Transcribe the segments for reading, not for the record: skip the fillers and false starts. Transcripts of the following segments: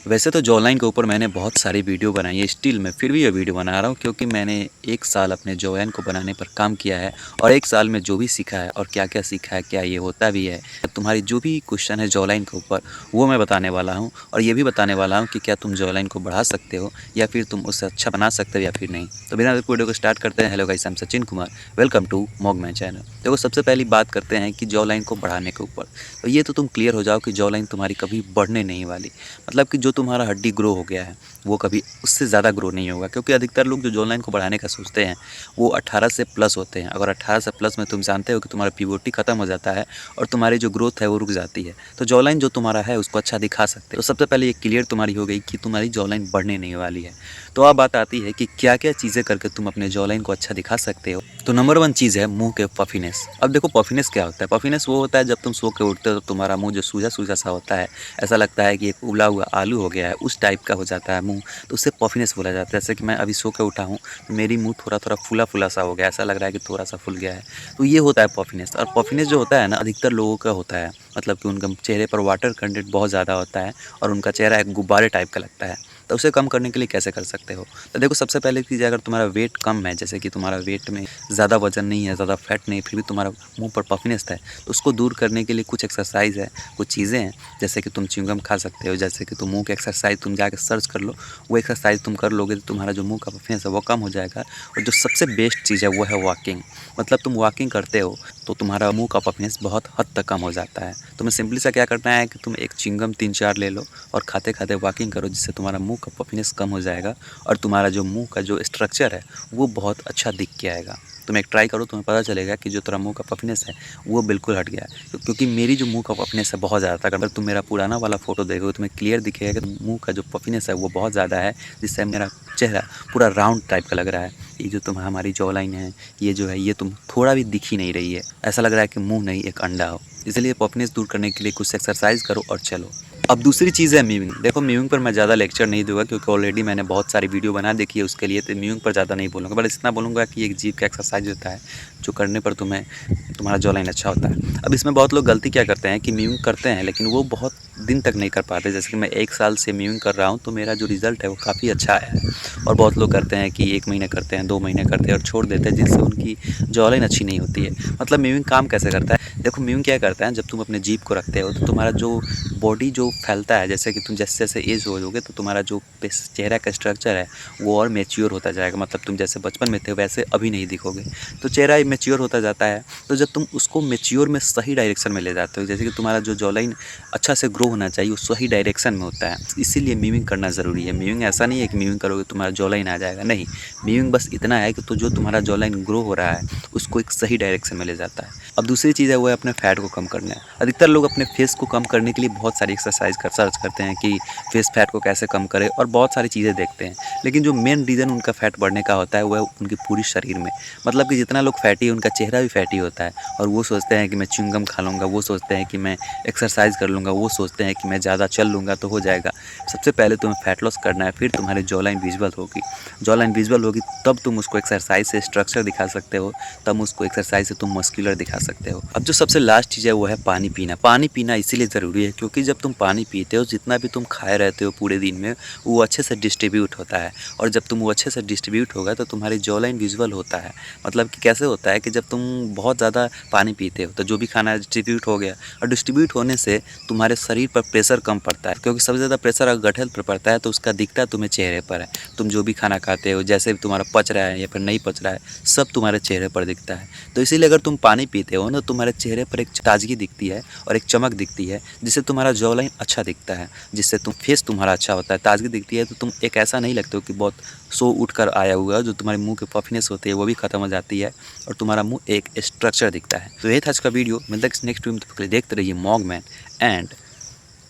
वैसे तो जॉलाइन के ऊपर मैंने बहुत सारी वीडियो बनाई है, स्टिल मैं फिर भी ये वीडियो बना रहा हूँ क्योंकि मैंने 1 साल अपने जॉलाइन को बनाने पर काम किया है और 1 साल में जो भी सीखा है और क्या-क्या सीखा है, क्या ये होता भी है, तुम्हारी जो भी क्वेश्चन है जॉलाइन के ऊपर वो मैं बताने वाला हूँ और ये भी बताने वाला हूँ कि क्या तुम जॉलाइन को बढ़ा सकते हो या फिर तुम उससे अच्छा बना सकते हो या फिर नहीं। तो बिना देर वीडियो को स्टार्ट करते हैं। Hello guys, I am Sachin Kumar, welcome to Mogman channel. देखो, सबसे पहली बात करते हैं कि जॉलाइन को बढ़ाने के ऊपर। तो ये तो तुम क्लियर हो जाओ कि जॉलाइन तुम्हारी कभी बढ़ने नहीं वाली। मतलब कि जो तुम्हारा हड्डी ग्रो हो गया है वो कभी उससे ज़्यादा ग्रो नहीं होगा, क्योंकि अधिकतर लोग जो जॉ लाइन को बढ़ाने का सोचते हैं वो 18 से प्लस होते हैं। अगर 18 से प्लस में तुम जानते हो कि तुम्हारा पीओटी खत्म हो जाता है और तुम्हारी जो ग्रोथ है वो रुक जाती है। तो जॉ लाइन जो तुम्हारा है उसको अच्छा दिखा सकते हो। तो सबसे पहले ये क्लियर तुम्हारी हो गई कि तुम्हारी जॉ लाइन बढ़ने नहीं वाली है। तो अब बात आती है कि क्या क्या चीज़ें करके तुम अपने जॉ लाइन को अच्छा दिखा सकते हो। तो नंबर 1 चीज़ है मुँह के पफीनेस। अब देखो, पफीनेस क्या होता है? पफीनेस वो होता है जब तुम सो के उठते हो तो तुम्हारा मुँह जो सूजा-सूजा सा होता है, ऐसा लगता है कि एक उबला हुआ आलू हो गया है, उस टाइप का हो जाता है मुँह। तो उससे पफीनेस बोला जाता है। जैसे कि मैं अभी सो के उठा हूँ, तो मेरी मुँह थोड़ा-थोड़ा फूला-फूला सा हो गया है, ऐसा लग रहा है कि थोड़ा-सा फूल गया है। तो ये होता है पफीनेस। और पफीनेस जो होता है ना, अधिकतर लोगों का होता है, मतलब कि उनका चेहरे पर वाटर कंटेंट बहुत ज़्यादा होता है और उनका चेहरा एक गुब्बारे टाइप का लगता है। तो उसे कम करने के लिए कैसे कर सकते हो? तो देखो, सबसे पहले चीज़, अगर तुम्हारा वेट कम है, जैसे कि तुम्हारा वेट में ज़्यादा वज़न नहीं है, ज़्यादा फैट नहीं है, फिर भी तुम्हारा मुँह पर पफीनेस है, तो उसको दूर करने के लिए कुछ एक्सरसाइज़ है, कुछ चीज़ें हैं। जैसे कि तुम च्युइंगम खा सकते हो, जैसे कि तुम मुँह की एक्सरसाइज़ तुम जाके सर्च कर लो, वो एक्सरसाइज़ तुम कर लोगे तो तुम्हारा जो मुँह का पफीनेस है वो कम हो जाएगा। और जो सबसे बेस्ट चीज़ है वो है वॉकिंग। मतलब तुम वॉकिंग करते हो तो तुम्हारा मुँह का पफीनेस बहुत हद तक कम हो जाता है। तुम्हें सिंपली सा क्या करना है कि तुम एक च्युइंगम 3-4 ले लो और खाते-खाते वॉकिंग करो, जिससे तुम्हारा मुँह का पफीनेस कम हो जाएगा और तुम्हारा जो मुँह का जो स्ट्रक्चर है वो बहुत अच्छा दिख के आएगा। तुम एक ट्राई करो, तुम्हें पता चलेगा कि जो तेरा मुँह का पफीनेस है वो बिल्कुल हट गया है। क्योंकि मेरी जो मुँह का पफीनेस है बहुत ज़्यादा था। अगर तुम मेरा पुराना वाला फ़ोटो देखोगे, तुम्हें क्लियर दिखेगा कि मुँह का जो पफीनेस है वो बहुत ज़्यादा है, जिससे मेरा चेहरा पूरा राउंड टाइप का लग रहा है। ये जो हमारी जॉ लाइन है, ये जो है, ये तुम थोड़ा भी दिख ही नहीं रही है। ऐसा लग रहा है कि मुँह नहीं एक अंडा हो। इसलिए पफीनेस दूर करने के लिए कुछ एक्सरसाइज़ करो और चलो। अब दूसरी चीज़ है मीमिंग। देखो, मीमिंग पर मैं ज़्यादा लेक्चर नहीं दूँगा क्योंकि ऑलरेडी मैंने बहुत सारी वीडियो बना देखी है उसके लिए, तो मीमिंग पर ज़्यादा नहीं बोलूँगा। बस इतना बोलूँगा कि एक जीभ का एक्सरसाइज़ होता है, जो करने पर तुम्हारा जॉ लाइन अच्छा होता है। अब इसमें बहुत लोग गलती क्या करते हैं कि मीमिंग करते हैं लेकिन वो बहुत दिन तक नहीं कर पाते। जैसे कि मैं 1 साल से मीमिंग कर रहा हूँ तो मेरा जो रिज़ल्ट है वो काफ़ी अच्छा आया है। और बहुत लोग करते हैं कि 1 महीने करते हैं, 2 महीने करते हैं और छोड़ देते हैं, जिससे उनकी जॉ लाइन अच्छी नहीं होती है। मतलब मीमिंग काम कैसे करता है? देखो, मीमिंग क्या करता है, जब तुम अपने जीभ को रखते हो तो तुम्हारा जो बॉडी जो फैलता है, जैसे कि तुम जैसे-जैसे एज हो जाओगे तो तुम्हारा जो चेहरा का स्ट्रक्चर है वो और मैच्योर होता जाएगा। मतलब तुम जैसे बचपन में थे वैसे अभी नहीं दिखोगे। तो चेहरा मैच्योर होता जाता है। तो जब तुम उसको मैच्योर में सही डायरेक्शन में ले जाते हो, जैसे कि तुम्हारा जो जॉ लाइन अच्छा से ग्रो होना चाहिए वो सही डायरेक्शन में होता है, इसीलिए मीमिंग करना ज़रूरी है। मीमिंग ऐसा नहीं है कि मीमिंग करोगे तुम्हारा जॉ लाइन आ जाएगा, नहीं। मीमिंग बस इतना है कि तो जो तुम्हारा जॉ लाइन ग्रो हो रहा है उसको एक सही डायरेक्शन में ले जाता है। अब दूसरी चीज़ है वो है अपने फैट को कम करना है। अधिकतर लोग अपने फेस को कम करने के लिए बहुत सारी एक्सरसाइज सर्च करते हैं कि फेस फैट को कैसे कम करें और बहुत सारी चीज़ें देखते हैं। लेकिन जो मेन रीज़न उनका फैट बढ़ने का होता है वो है उनकी पूरी शरीर में। मतलब कि जितना लोग फैटी है उनका चेहरा भी फैटी होता है और वो सोचते हैं कि मैं च्युइंगम खा लूँगा, वो सोचते हैं कि मैं एक्सरसाइज कर लूँगा, वो सोचते हैं कि मैं ज़्यादा चल लूँगा तो हो जाएगा। सबसे पहले तुम्हें फैट लॉस करना है, फिर तुम्हारी जॉ लाइन विज़ुअल होगी। जॉ लाइन विज़ुअल होगी तब तुम उसको एक्सरसाइज से स्ट्रक्चर दिखा सकते हो, तब उसको एक्सरसाइज से तुम मस्कुलर दिखा सकते हो। अब जो सबसे लास्ट चीज़ है वो है पानी पीना। पानी पीना इसीलिए ज़रूरी है क्योंकि जब तुम पानी पीते हो, जितना भी तुम खाए रहते हो पूरे दिन में वो अच्छे से डिस्ट्रीब्यूट होता है। और जब तुम वो अच्छे से डिस्ट्रीब्यूट होगा तो तुम्हारी जॉ लाइन विज़ुअल होता है। मतलब कि कैसे होता है कि जब तुम बहुत ज़्यादा पानी पीते हो तो जो भी खाना डिस्ट्रीब्यूट हो गया, और डिस्ट्रीब्यूट होने से तुम्हारे शरीर पर प्रेशर कम पड़ता है, क्योंकि सबसे ज़्यादा प्रेशर अगर गठल पर पड़ता है तो उसका दिखता तुम्हें चेहरे पर है। तुम जो भी खाना खाते हो, जैसे भी तुम्हारा पच रहा है या फिर नहीं पच रहा है, सब तुम्हारे चेहरे पर दिखता है। तो इसीलिए अगर तुम पानी पीते हो ना, तुम्हारे चेहरे पर एक ताजगी दिखती है और एक चमक दिखती है, जिससे तुम्हारा जॉ लाइन अच्छा दिखता है, जिससे तुम फेस तुम्हारा अच्छा होता है। ताजगी दिखती है तो तुम एक ऐसा नहीं लगते हो कि बहुत सो उठ कर आया हुआ है। जो तुम्हारे मुंह की पफीनेस होती है वो भी खत्म हो जाती है और तुम्हारा मुंह एक स्ट्रक्चर दिखता है। तो ये था आज का वीडियो। मिलता है नेक्स्ट वीडियो में, तो देखते रहिए मॉगमैन एंड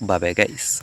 बाय बाय गाइस।